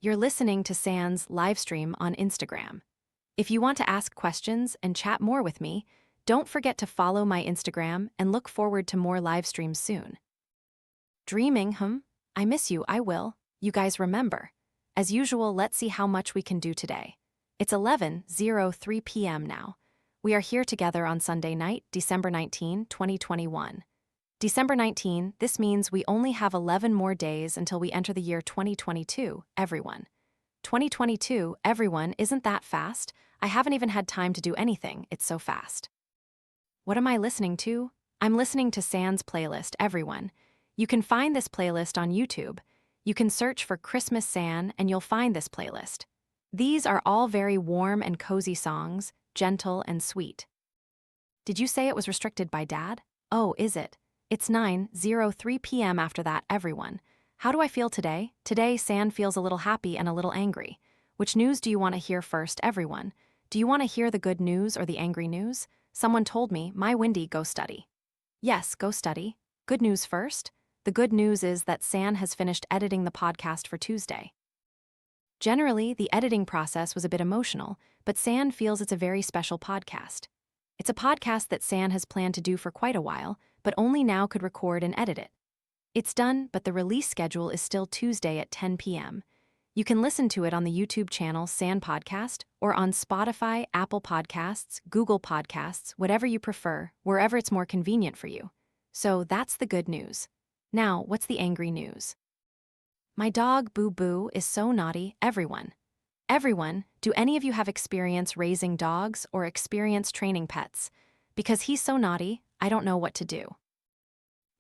You're listening to San's livestream on Instagram. If you want to ask questions and chat more with me, don't forget to follow my Instagram and look forward to more live streams soon. Dreaming, I miss you, I will. You guys remember. As usual, let's see how much we can do today. It's 11:03 p.m. now. We are here together on Sunday night, December 19, 2021. December 19, this means we only have 11 more days until we enter the year 2022, everyone. 2022, everyone, isn't that fast? I haven't even had time to do anything, it's so fast. What am I listening to? I'm listening to San's playlist, everyone. You can find this playlist on YouTube. You can search for Christmas San and you'll find this playlist. These are all very warm and cozy songs, gentle and sweet. Did you say it was restricted by Dad? Oh, is it? It's 9:03 p.m. after that, everyone. How do I feel today? Today, San feels a little happy and a little angry. Which news do you want to hear first, everyone? Do you want to hear the good news or the angry news? Someone told me, my Windy, go study. Yes, go study. Good news first? The good news is that San has finished editing the podcast for Tuesday. Generally, the editing process was a bit emotional, but San feels it's a very special podcast. It's a podcast that San has planned to do for quite a while, but only now could record and edit it. It's done, but the release schedule is still Tuesday at 10 p.m. You can listen to it on the YouTube channel San Podcast or on Spotify, Apple Podcasts, Google Podcasts, whatever you prefer, wherever it's more convenient for you. So that's the good news. Now, what's the angry news? My dog, Boo Boo, is so naughty, everyone. Everyone, do any of you have experience raising dogs or experience training pets? Because he's so naughty, I don't know what to do.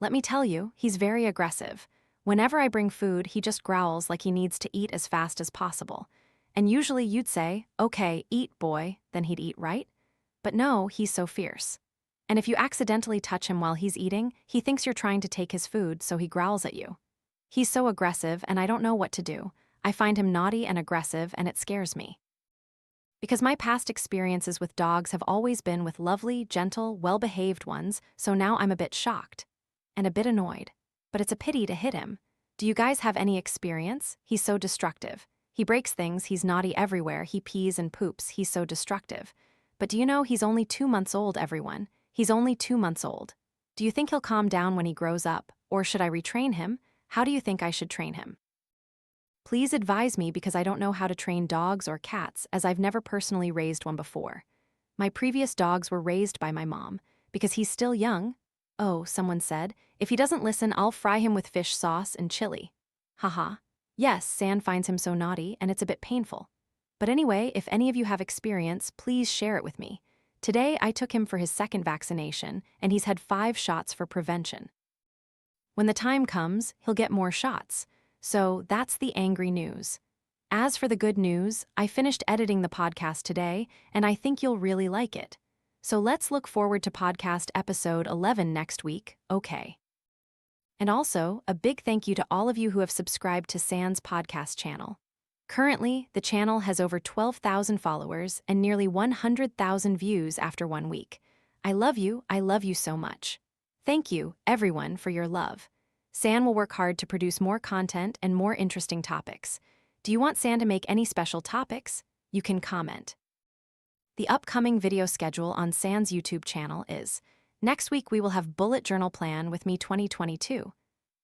Let me tell you, he's very aggressive. Whenever I bring food, he just growls like he needs to eat as fast as possible. And usually you'd say, okay, eat, boy, then he'd eat, right? But no, he's so fierce. And if you accidentally touch him while he's eating, he thinks you're trying to take his food, so he growls at you. He's so aggressive, and I don't know what to do. I find him naughty and aggressive, and it scares me. Because my past experiences with dogs have always been with lovely, gentle, well-behaved ones, so now I'm a bit shocked. And a bit annoyed. But it's a pity to hit him. Do you guys have any experience? He's so destructive. He breaks things, he's naughty everywhere, he pees and poops, he's so destructive. But do you know he's only 2 months old, everyone? He's only 2 months old. Do you think he'll calm down when he grows up? Or should I retrain him? How do you think I should train him? Please advise me because I don't know how to train dogs or cats as I've never personally raised one before. My previous dogs were raised by my mom. Because he's still young. Oh, someone said, if he doesn't listen, I'll fry him with fish sauce and chili. Haha. Yes, San finds him so naughty and it's a bit painful. But anyway, if any of you have experience, please share it with me. Today, I took him for his second vaccination and he's had 5 shots for prevention. When the time comes, he'll get more shots. So that's the angry news. As for the good news, I finished editing the podcast today, and I think you'll really like it. So let's look forward to podcast episode 11 next week, okay? And also, a big thank you to all of you who have subscribed to San's podcast channel. Currently, the channel has over 12,000 followers and nearly 100,000 views after 1 week. I love you so much. Thank you, everyone, for your love. San will work hard to produce more content and more interesting topics. Do you want San to make any special topics? You can comment. The upcoming video schedule on San's YouTube channel is, next week we will have Bullet Journal Plan with me 2022.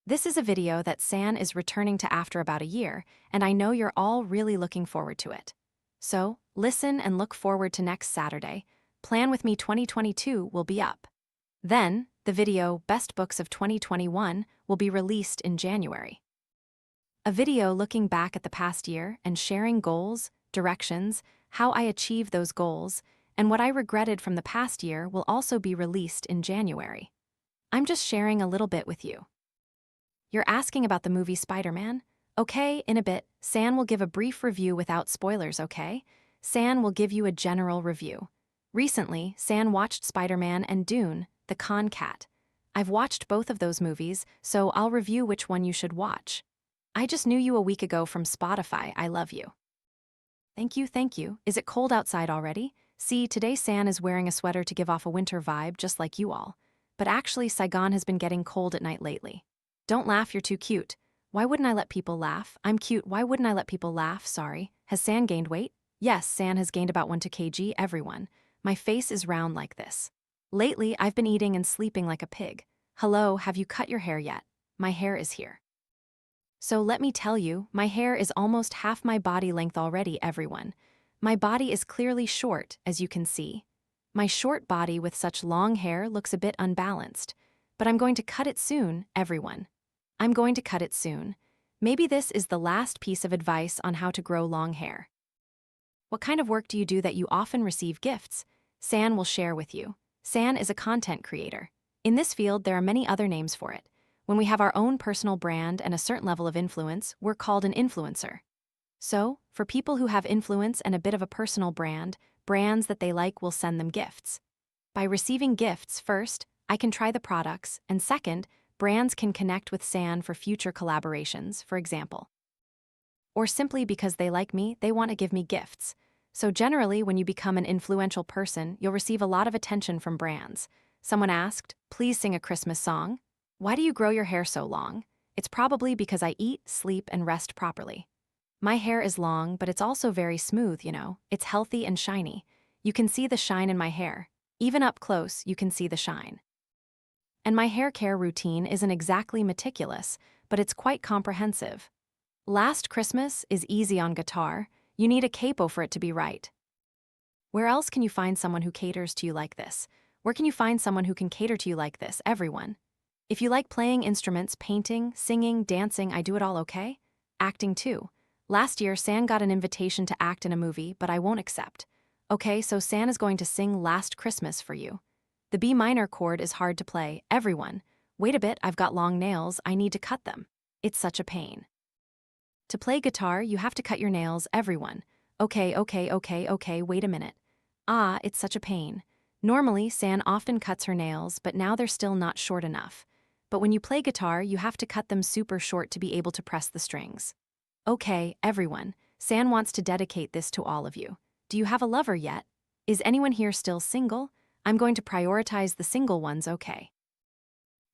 This is a video that San is returning to after about a year, and I know you're all really looking forward to it. So, listen and look forward to next Saturday. Plan with me 2022 will be up. Then, the video Best Books of 2021 will be released in January. A video looking back at the past year and sharing goals, directions, how I achieved those goals, and what I regretted from the past year will also be released in January. I'm just sharing a little bit with you. You're asking about the movie Spider-Man? Okay, in a bit, San will give a brief review without spoilers, okay? San will give you a general review. Recently, San watched Spider-Man and Dune, the Con Cat. I've watched both of those movies, so I'll review which one you should watch. I just knew you a week ago from Spotify. I love you. Thank you. Is it cold outside already? See, today San is wearing a sweater to give off a winter vibe, just like you all. But actually, Saigon has been getting cold at night lately. Don't laugh, you're too cute. Why wouldn't I let people laugh? I'm cute. Why wouldn't I let people laugh? Sorry. Has San gained weight? Yes, San has gained about 1 kg, everyone. My face is round like this. Lately, I've been eating and sleeping like a pig. Hello, have you cut your hair yet? My hair is here. So let me tell you, my hair is almost half my body length already, everyone. My body is clearly short, as you can see. My short body with such long hair looks a bit unbalanced. But I'm going to cut it soon, everyone. I'm going to cut it soon. Maybe this is the last piece of advice on how to grow long hair. What kind of work do you do that you often receive gifts? San will share with you. San is a content creator. In this field, there are many other names for it. When we have our own personal brand and a certain level of influence, we're called an influencer. So, for people who have influence and a bit of a personal brand, brands that they like will send them gifts. By receiving gifts, first, I can try the products, and second, brands can connect with San for future collaborations, for example. Or simply because they like me, they want to give me gifts. So generally, when you become an influential person, you'll receive a lot of attention from brands. Someone asked, "Please sing a Christmas song." Why do you grow your hair so long? It's probably because I eat, sleep, and rest properly. My hair is long, but it's also very smooth, you know. It's healthy and shiny. You can see the shine in my hair. Even up close, you can see the shine. And my hair care routine isn't exactly meticulous, but it's quite comprehensive. Last Christmas is easy on guitar. You need a capo for it to be right. Where else can you find someone who caters to you like this? Where can you find someone who can cater to you like this, everyone? If you like playing instruments, painting, singing, dancing, I do it all, okay? Acting too. Last year, San got an invitation to act in a movie, but I won't accept. Okay, so San is going to sing Last Christmas for you. The B minor chord is hard to play, everyone. Wait a bit, I've got long nails, I need to cut them. It's such a pain. To play guitar, you have to cut your nails, everyone. Okay, wait a minute. Ah, it's such a pain. Normally, San often cuts her nails, but now they're still not short enough. But when you play guitar, you have to cut them super short to be able to press the strings. Okay, everyone, San wants to dedicate this to all of you. Do you have a lover yet? Is anyone here still single? I'm going to prioritize the single ones, okay?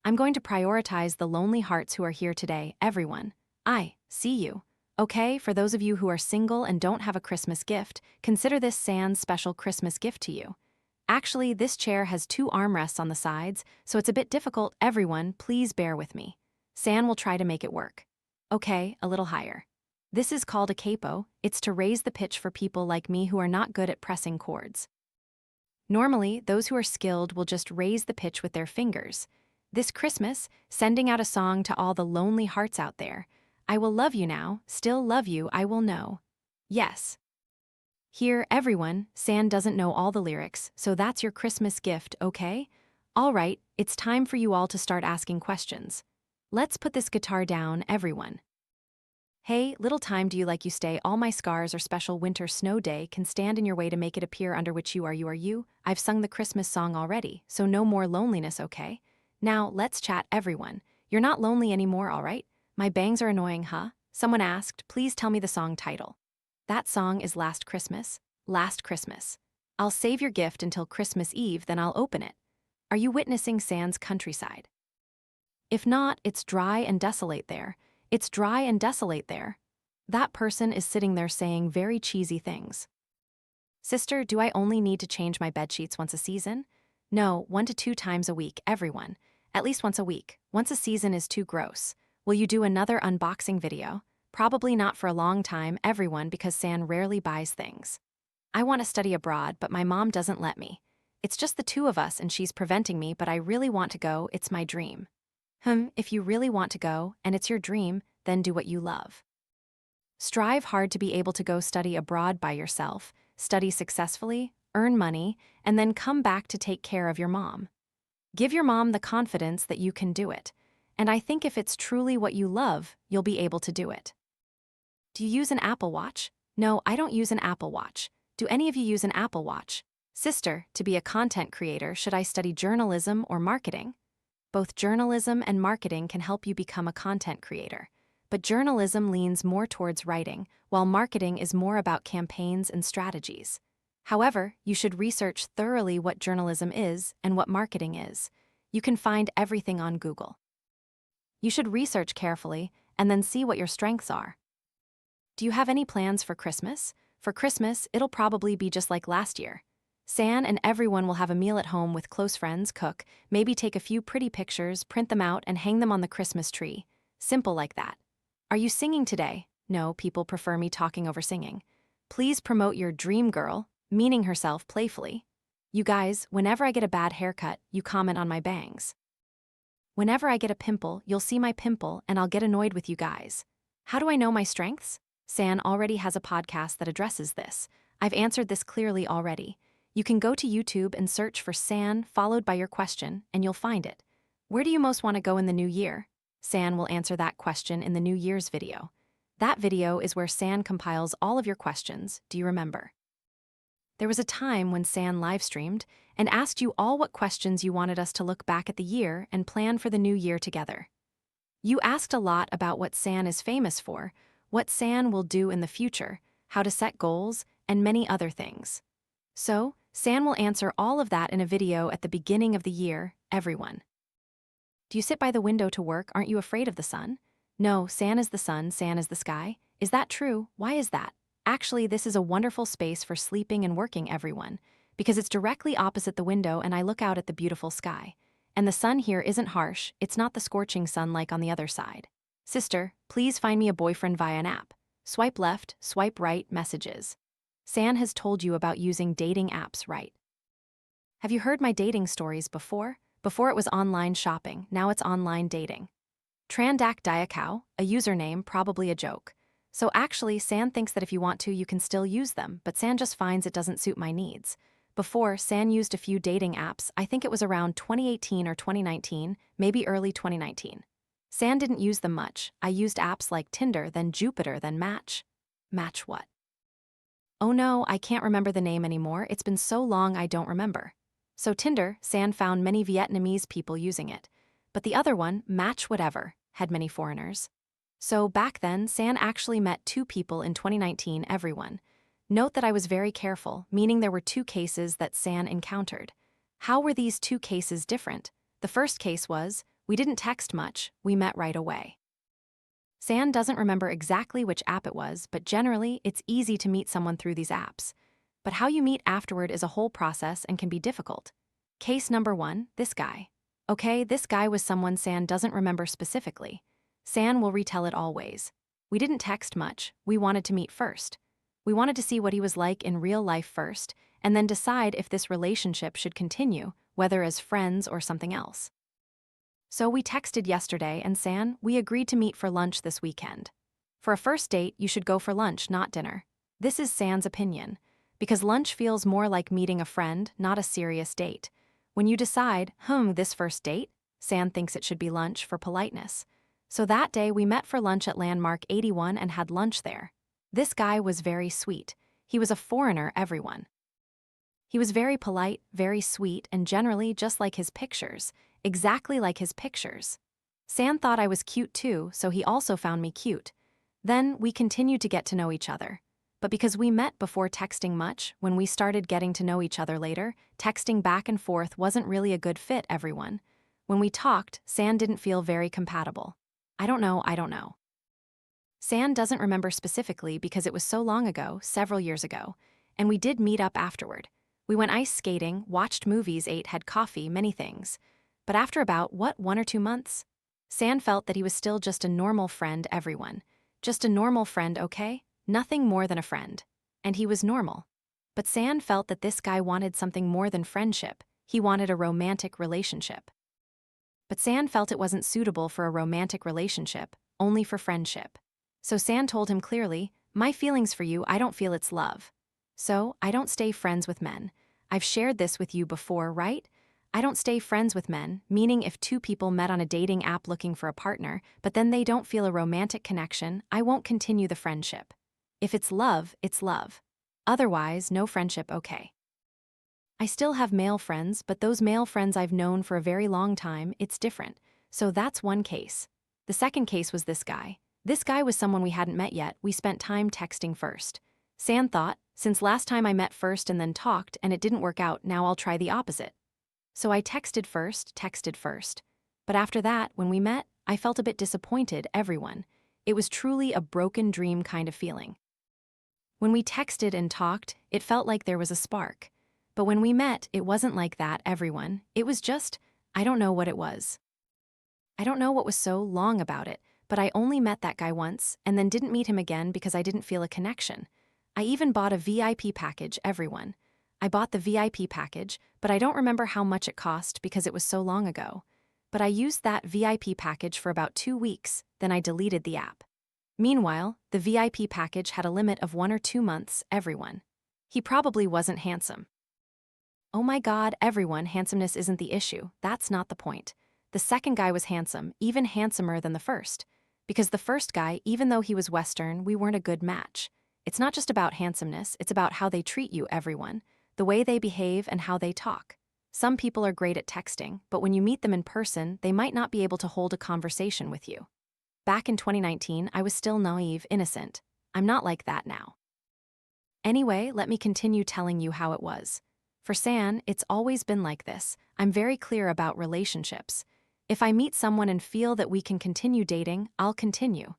I'm going to prioritize the lonely hearts who are here today, everyone. I see you. Okay, for those of you who are single and don't have a Christmas gift, consider this San's special Christmas gift to you. Actually, this chair has 2 armrests on the sides, so it's a bit difficult. Everyone, please bear with me. San will try to make it work. Okay, a little higher. This is called a capo. It's to raise the pitch for people like me who are not good at pressing chords. Normally, those who are skilled will just raise the pitch with their fingers. This Christmas, sending out a song to all the lonely hearts out there. I will love you now, still love you, I will know. Yes. Here, everyone, San doesn't know all the lyrics, so that's your Christmas gift, okay? All right, it's time for you all to start asking questions. Let's put this guitar down, everyone. Hey, little time do you like you stay, all my scars or special winter snow day can stand in your way to make it appear under which you are you. I've sung the Christmas song already, so no more loneliness, okay? Now, let's chat, everyone. You're not lonely anymore, all right? My bangs are annoying, huh? Someone asked, please tell me the song title. That song is Last Christmas. Last Christmas. I'll save your gift until Christmas Eve, then I'll open it. Are you witnessing San's countryside? If not, it's dry and desolate there. It's dry and desolate there. That person is sitting there saying very cheesy things. Sister, do I only need to change my bedsheets once a season? No, 1 to 2 times a week, everyone. At least once a week. Once a season is too gross. Will you do another unboxing video? Probably not for a long time, everyone, because San rarely buys things. I want to study abroad, but my mom doesn't let me. It's just the 2 of us and she's preventing me, but I really want to go, it's my dream. If you really want to go, and it's your dream, then do what you love. Strive hard to be able to go study abroad by yourself, study successfully, earn money, and then come back to take care of your mom. Give your mom the confidence that you can do it. And I think if it's truly what you love, you'll be able to do it. Do you use an Apple Watch? No, I don't use an Apple Watch. Do any of you use an Apple Watch? Sister, to be a content creator, should I study journalism or marketing? Both journalism and marketing can help you become a content creator. But journalism leans more towards writing, while marketing is more about campaigns and strategies. However, you should research thoroughly what journalism is and what marketing is. You can find everything on Google. You should research carefully, and then see what your strengths are. Do you have any plans for Christmas? For Christmas, it'll probably be just like last year. San and everyone will have a meal at home with close friends, cook, maybe take a few pretty pictures, print them out, and hang them on the Christmas tree. Simple like that. Are you singing today? No, people prefer me talking over singing. Please promote your dream girl, meaning herself playfully. You guys, whenever I get a bad haircut, you comment on my bangs. Whenever I get a pimple, you'll see my pimple and I'll get annoyed with you guys. How do I know my strengths? San already has a podcast that addresses this. I've answered this clearly already. You can go to YouTube and search for San followed by your question, and you'll find it. Where do you most want to go in the new year? San will answer that question in the New Year's video. That video is where San compiles all of your questions, do you remember? There was a time when San livestreamed and asked you all what questions you wanted us to look back at the year and plan for the new year together. You asked a lot about what San is famous for, what San will do in the future, how to set goals, and many other things. So, San will answer all of that in a video at the beginning of the year, everyone. Do you sit by the window to work? Aren't you afraid of the sun? No, San is the sun, San is the sky. Is that true? Why is that? Actually, this is a wonderful space for sleeping and working, everyone, because it's directly opposite the window and I look out at the beautiful sky. And the sun here isn't harsh, it's not the scorching sun like on the other side. Sister, please find me a boyfriend via an app. Swipe left, swipe right, messages. San has told you about using dating apps, right? Have you heard my dating stories before? Before it was online shopping, now it's online dating. Trandak Diakau, a username, probably a joke. So actually, San thinks that if you want to, you can still use them, but San just finds it doesn't suit my needs. Before, San used a few dating apps, I think it was around 2018 or 2019, maybe early 2019. San didn't use them much. I used apps like Tinder, then Jupiter, then Match. Match what? Oh no, I can't remember the name anymore, it's been so long I don't remember. So Tinder, San found many Vietnamese people using it. But the other one, Match Whatever, had many foreigners. So back then, San actually met 2 people in 2019, everyone. Note that I was very careful, meaning there were 2 cases that San encountered. How were these 2 cases different? The first case was, we didn't text much, we met right away. San doesn't remember exactly which app it was, but generally, it's easy to meet someone through these apps. But how you meet afterward is a whole process and can be difficult. Case number 1, this guy. Okay, this guy was someone San doesn't remember specifically. San will retell it always. We didn't text much, we wanted to meet first. We wanted to see what he was like in real life first, and then decide if this relationship should continue, whether as friends or something else. So we texted yesterday and San, we agreed to meet for lunch this weekend. For a first date, you should go for lunch, not dinner. This is San's opinion, because lunch feels more like meeting a friend, not a serious date. When you decide, this first date, San thinks it should be lunch for politeness. So that day we met for lunch at Landmark 81 and had lunch there. This guy was very sweet. He was a foreigner, everyone. He was very polite, very sweet, and generally just like his pictures, exactly like his pictures. San thought I was cute too, so he also found me cute. Then we continued to get to know each other. But because we met before texting much, when we started getting to know each other later, texting back and forth wasn't really a good fit, everyone. When we talked, San didn't feel very compatible. I don't know. San doesn't remember specifically because it was so long ago, several years ago, and we did meet up afterward. We went ice skating, watched movies, had coffee, many things. But after about, 1 or 2 months? San felt that he was still just a normal friend, everyone. Just a normal friend, okay? Nothing more than a friend. And he was normal. But San felt that this guy wanted something more than friendship. He wanted a romantic relationship. But San felt it wasn't suitable for a romantic relationship, only for friendship. So San told him clearly, my feelings for you, I don't feel it's love. So, I don't stay friends with men. I've shared this with you before, right? I don't stay friends with men, meaning if 2 people met on a dating app looking for a partner, but then they don't feel a romantic connection, I won't continue the friendship. If it's love, it's love. Otherwise, no friendship, okay. I still have male friends, but those male friends I've known for a very long time, it's different. So that's one case. The second case was this guy. This guy was someone we hadn't met yet, we spent time texting first. San thought, since last time I met first and then talked and it didn't work out, now I'll try the opposite. So I texted first. But after that, when we met, I felt a bit disappointed, everyone. It was truly a broken dream kind of feeling. When we texted and talked, it felt like there was a spark. But when we met, it wasn't like that, everyone. It was just, I don't know what it was. I don't know what was so long about it, but I only met that guy once and then didn't meet him again because I didn't feel a connection. I even bought a VIP package, everyone. I bought the VIP package, but I don't remember how much it cost because it was so long ago. But I used that VIP package for about 2 weeks, then I deleted the app. Meanwhile, the VIP package had a limit of 1 or 2 months, everyone. He probably wasn't handsome. Oh my God, everyone, handsomeness isn't the issue. That's not the point. The second guy was handsome, even handsomer than the first. Because the first guy, even though he was Western, we weren't a good match. It's not just about handsomeness, it's about how they treat you, everyone. The way they behave and how they talk. Some people are great at texting, but when you meet them in person, they might not be able to hold a conversation with you. Back in 2019, I was still naive, innocent. I'm not like that now. Anyway, let me continue telling you how it was. For San, it's always been like this. I'm very clear about relationships. If I meet someone and feel that we can continue dating, I'll continue.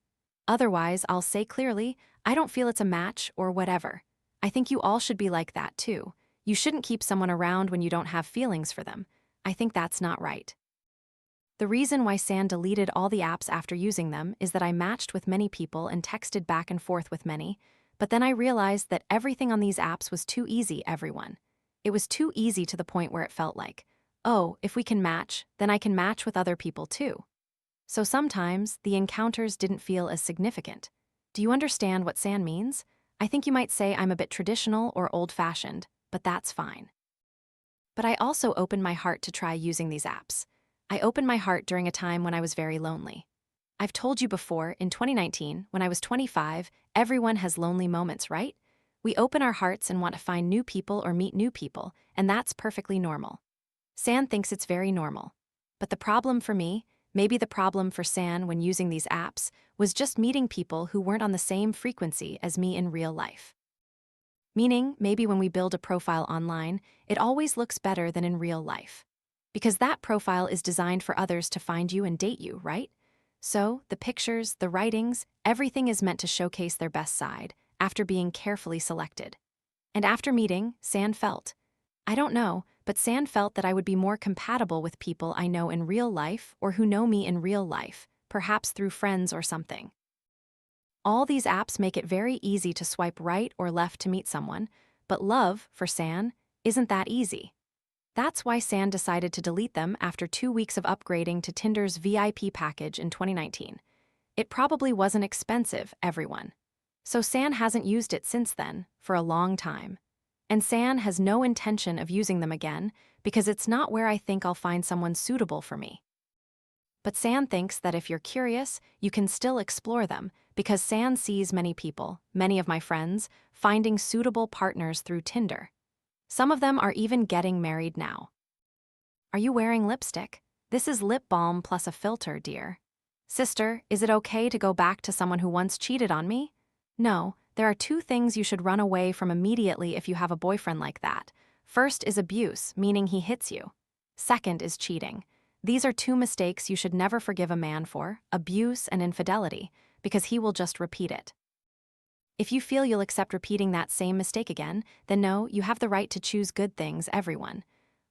Otherwise, I'll say clearly, I don't feel it's a match or whatever. I think you all should be like that too. You shouldn't keep someone around when you don't have feelings for them. I think that's not right. The reason why San deleted all the apps after using them is that I matched with many people and texted back and forth with many, but then I realized that everything on these apps was too easy, everyone. It was too easy to the point where it felt like, oh, if we can match, then I can match with other people too. So sometimes, the encounters didn't feel as significant. Do you understand what San means? I think you might say I'm a bit traditional or old-fashioned, but that's fine. But I also opened my heart to try using these apps. I opened my heart during a time when I was very lonely. I've told you before, in 2019, when I was 25, everyone has lonely moments, right? We open our hearts and want to find new people or meet new people, and that's perfectly normal. San thinks it's very normal. But the problem for me, maybe the problem for San when using these apps, was just meeting people who weren't on the same frequency as me in real life. Meaning, maybe when we build a profile online, it always looks better than in real life. Because that profile is designed for others to find you and date you, right? So, the pictures, the writings, everything is meant to showcase their best side, after being carefully selected. And after meeting, San felt. I don't know, but San felt that I would be more compatible with people I know in real life or who know me in real life, perhaps through friends or something. All these apps make it very easy to swipe right or left to meet someone, but love, for San, isn't that easy. That's why San decided to delete them after 2 weeks of upgrading to Tinder's VIP package in 2019. It probably wasn't expensive, everyone. So San hasn't used it since then, for a long time. And San has no intention of using them again because it's not where I think I'll find someone suitable for me. But San thinks that if you're curious, you can still explore them because San sees many people, many of my friends, finding suitable partners through Tinder. Some of them are even getting married now. Are you wearing lipstick? This is lip balm plus a filter, dear. Sister, is it okay to go back to someone who once cheated on me? No, there are 2 things you should run away from immediately if you have a boyfriend like that. First is abuse, meaning he hits you. Second is cheating. These are 2 mistakes you should never forgive a man for, abuse and infidelity, because he will just repeat it. If you feel you'll accept repeating that same mistake again, then no, you have the right to choose good things, everyone.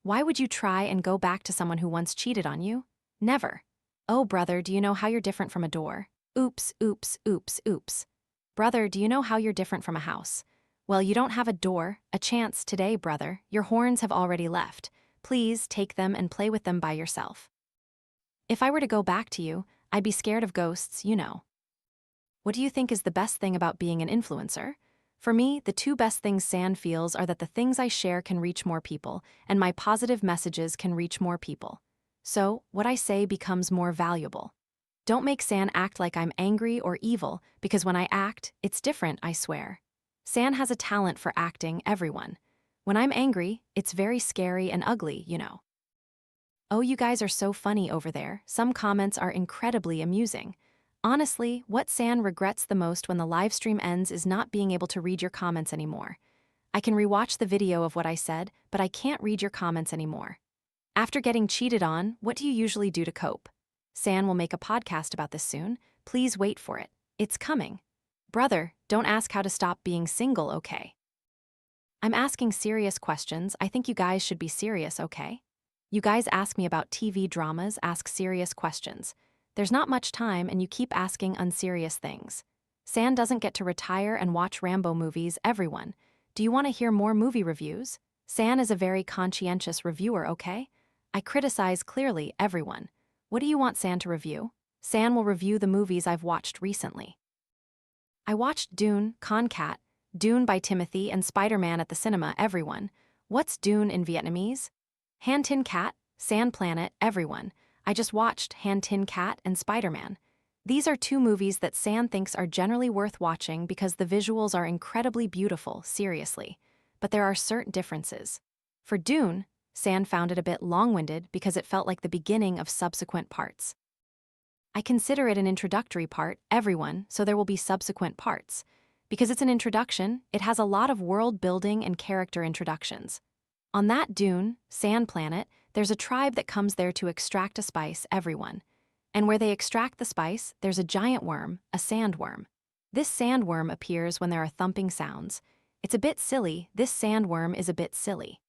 Why would you try and go back to someone who once cheated on you? Never. Oh, brother, do you know how you're different from a door? Oops, oops, oops, oops. Brother, do you know how you're different from a house? Well, you don't have a door, a chance today, brother. Your horns have already left. Please take them and play with them by yourself. If I were to go back to you, I'd be scared of ghosts, you know. What do you think is the best thing about being an influencer? For me, the 2 best things San feels are that the things I share can reach more people, and my positive messages can reach more people. So, what I say becomes more valuable. Don't make San act like I'm angry or evil, because when I act, it's different, I swear. San has a talent for acting, everyone. When I'm angry, it's very scary and ugly, you know. Oh, you guys are so funny over there. Some comments are incredibly amusing. Honestly, what San regrets the most when the live stream ends is not being able to read your comments anymore. I can rewatch the video of what I said, but I can't read your comments anymore. After getting cheated on, what do you usually do to cope? San will make a podcast about this soon. Please wait for it. It's coming. Brother, don't ask how to stop being single, okay? I'm asking serious questions. I think you guys should be serious, okay? You guys ask me about TV dramas, ask serious questions. There's not much time and you keep asking unserious things. San doesn't get to retire and watch Rambo movies, everyone. Do you want to hear more movie reviews? San is a very conscientious reviewer, okay? I criticize clearly, everyone. What do you want San to review? San will review the movies I've watched recently. I watched Dune, Cat, Dune by Timothy, and Spider-Man at the cinema, everyone. What's Dune in Vietnamese? Han Tin Cat, Sand Planet, everyone. I just watched Han Tin Cat and Spider-Man. These are two movies that San thinks are generally worth watching because the visuals are incredibly beautiful, seriously. But there are certain differences. For Dune, San found it a bit long-winded because it felt like the beginning of subsequent parts. I consider it an introductory part, everyone, so there will be subsequent parts. Because it's an introduction, it has a lot of world building and character introductions. On that Dune, Sand Planet, there's a tribe that comes there to extract a spice, everyone. And where they extract the spice, there's a giant worm, a sandworm. This sandworm appears when there are thumping sounds. It's a bit silly, this sandworm is a bit silly.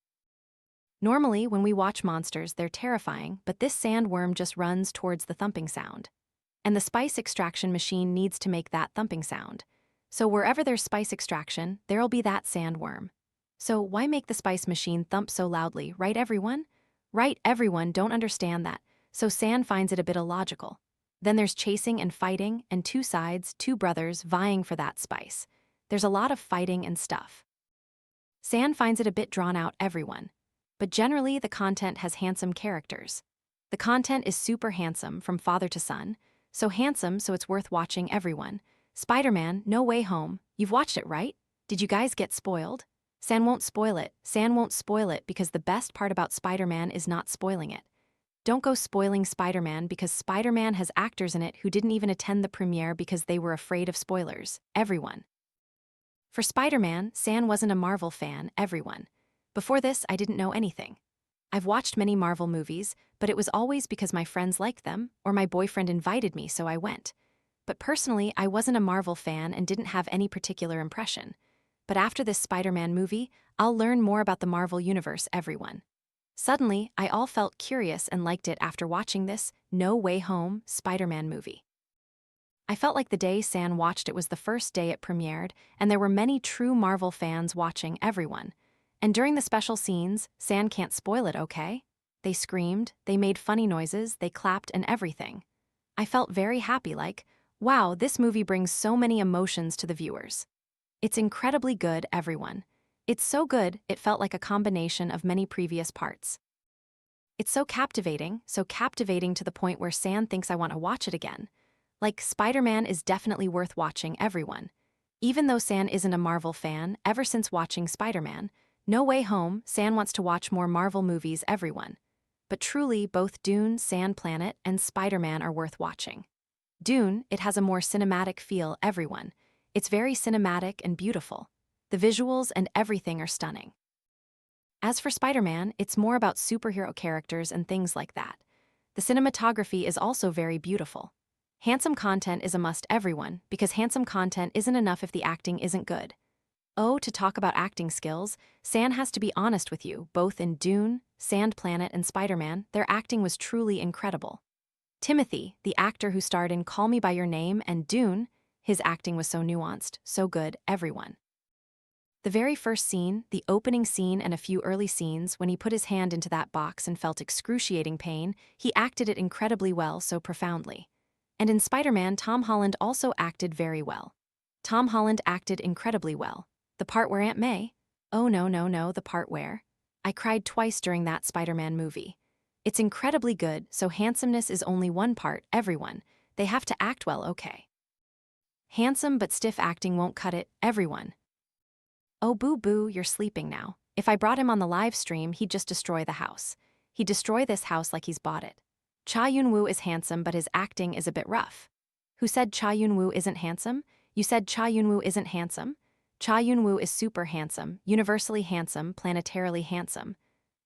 Normally, when we watch monsters, they're terrifying, but this sandworm just runs towards the thumping sound. And the spice extraction machine needs to make that thumping sound. So wherever there's spice extraction, there'll be that sandworm. So why make the spice machine thump so loudly, right everyone? Right everyone don't understand that, so San finds it a bit illogical. Then there's chasing and fighting, and two sides, two brothers vying for that spice. There's a lot of fighting and stuff. San finds it a bit drawn out, everyone. But generally, the content has handsome characters. The content is super handsome from father to son, so handsome so it's worth watching, everyone. Spider-Man, No Way Home, you've watched it, right? Did you guys get spoiled? San won't spoil it. San won't spoil it because the best part about Spider-Man is not spoiling it. Don't go spoiling Spider-Man because Spider-Man has actors in it who didn't even attend the premiere because they were afraid of spoilers, everyone. For Spider-Man, San wasn't a Marvel fan, everyone. Before this, I didn't know anything. I've watched many Marvel movies, but it was always because my friends liked them, or my boyfriend invited me, so I went. But personally, I wasn't a Marvel fan and didn't have any particular impression. But after this Spider-Man movie, I'll learn more about the Marvel Universe, everyone. Suddenly, I all felt curious and liked it after watching this No Way Home Spider-Man movie. I felt like the day San watched it was the first day it premiered, and there were many true Marvel fans watching, everyone. And during the special scenes, San can't spoil it, okay? They screamed, they made funny noises, they clapped and everything. I felt very happy, like, wow, this movie brings so many emotions to the viewers. It's incredibly good, everyone. It's so good, it felt like a combination of many previous parts. It's so captivating to the point where San thinks I want to watch it again. Like, Spider-Man is definitely worth watching, everyone. Even though San isn't a Marvel fan, ever since watching Spider-Man, No Way Home, San wants to watch more Marvel movies, everyone. But truly, both Dune, Sand Planet, and Spider-Man are worth watching. Dune, it has a more cinematic feel, everyone. It's very cinematic and beautiful. The visuals and everything are stunning. As for Spider-Man, it's more about superhero characters and things like that. The cinematography is also very beautiful. Handsome content is a must, everyone, because handsome content isn't enough if the acting isn't good. Oh, to talk about acting skills, San has to be honest with you, both in Dune, Sand Planet, and Spider-Man, their acting was truly incredible. Timothy, the actor who starred in Call Me By Your Name and Dune, his acting was so nuanced, so good, everyone. The very first scene, the opening scene and a few early scenes when he put his hand into that box and felt excruciating pain, he acted it incredibly well, so profoundly. And in Spider-Man, Tom Holland also acted very well. Tom Holland acted incredibly well. The part where Aunt May? Oh no, the part where? I cried twice during that Spider-Man movie. It's incredibly good, so handsomeness is only one part, everyone. They have to act well, okay. Handsome but stiff acting won't cut it, everyone. Oh boo-boo, you're sleeping now. If I brought him on the live stream, he'd just destroy the house. He'd destroy this house like he's bought it. Cha Yun-woo is handsome, but his acting is a bit rough. Who said Cha Yun-woo isn't handsome? You said Cha Yun-woo isn't handsome? Cha Yun-woo is super handsome, universally handsome, planetarily handsome.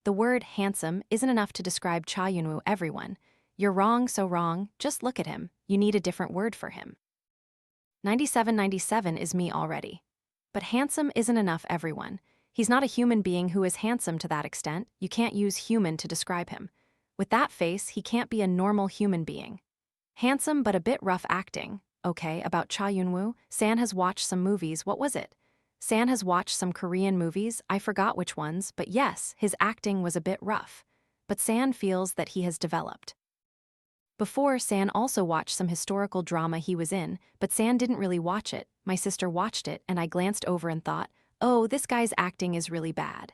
The word handsome isn't enough to describe Cha Yun-woo, everyone. You're wrong, so wrong, just look at him. You need a different word for him. 9797 is me already. But handsome isn't enough, everyone. He's not a human being who is handsome to that extent. You can't use human to describe him. With that face, he can't be a normal human being. Handsome but a bit rough acting. Okay, about Cha Yun-woo, San has watched some movies. What was it? San has watched some Korean movies. I forgot which ones, but yes, his acting was a bit rough. But San feels that he has developed. Before, San also watched some historical drama he was in, but San didn't really watch it. My sister watched it, and I glanced over and thought, oh, this guy's acting is really bad.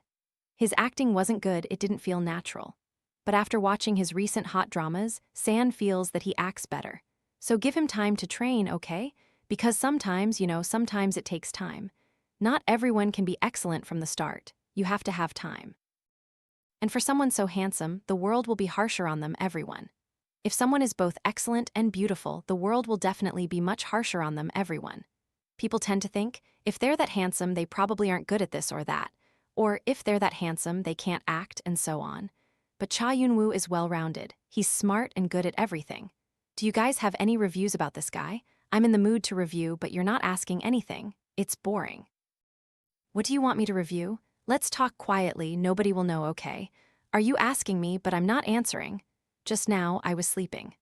His acting wasn't good, it didn't feel natural. But after watching his recent hot dramas, San feels that he acts better. So give him time to train, okay? Because sometimes, sometimes it takes time. Not everyone can be excellent from the start. You have to have time. And for someone so handsome, the world will be harsher on them, everyone. If someone is both excellent and beautiful, the world will definitely be much harsher on them, everyone. People tend to think, if they're that handsome, they probably aren't good at this or that. Or if they're that handsome, they can't act, and so on. But Cha Yun-woo is well-rounded. He's smart and good at everything. Do you guys have any reviews about this guy? I'm in the mood to review, but you're not asking anything. It's boring. What do you want me to review? Let's talk quietly, nobody will know, okay? Are you asking me, but I'm not answering? Just now, I was sleeping.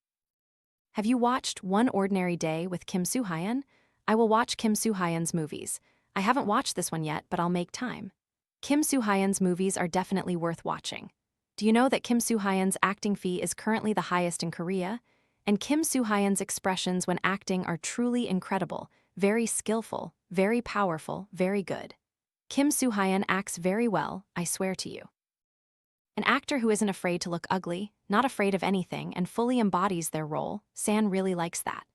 Have you watched One Ordinary Day with Kim Soo-hyun? I will watch Kim Soo-hyun's movies. I haven't watched this one yet, but I'll make time. Kim Soo-hyun's movies are definitely worth watching. Do you know that Kim Soo-hyun's acting fee is currently the highest in Korea? And Kim Soo-hyun's expressions when acting are truly incredible, very skillful, very powerful, very good. Kim Soo-hyun acts very well, I swear to you. An actor who isn't afraid to look ugly, not afraid of anything, and fully embodies their role, San really likes that.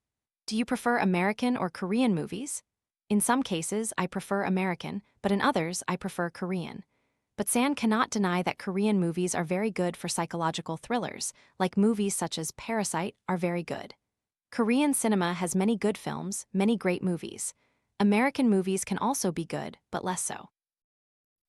Do you prefer American or Korean movies? In some cases, I prefer American, but in others, I prefer Korean. But San cannot deny that Korean movies are very good for psychological thrillers, like movies such as Parasite are very good. Korean cinema has many good films, many great movies. American movies can also be good, but less so.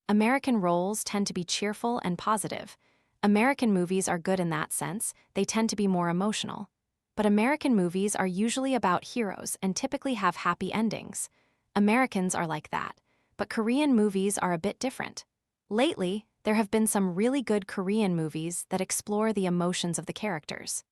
American roles tend to be cheerful and positive. American movies are good in that sense, they tend to be more emotional. But American movies are usually about heroes and typically have happy endings. Americans are like that, but Korean movies are a bit different. Lately, there have been some really good Korean movies that explore the emotions of the characters.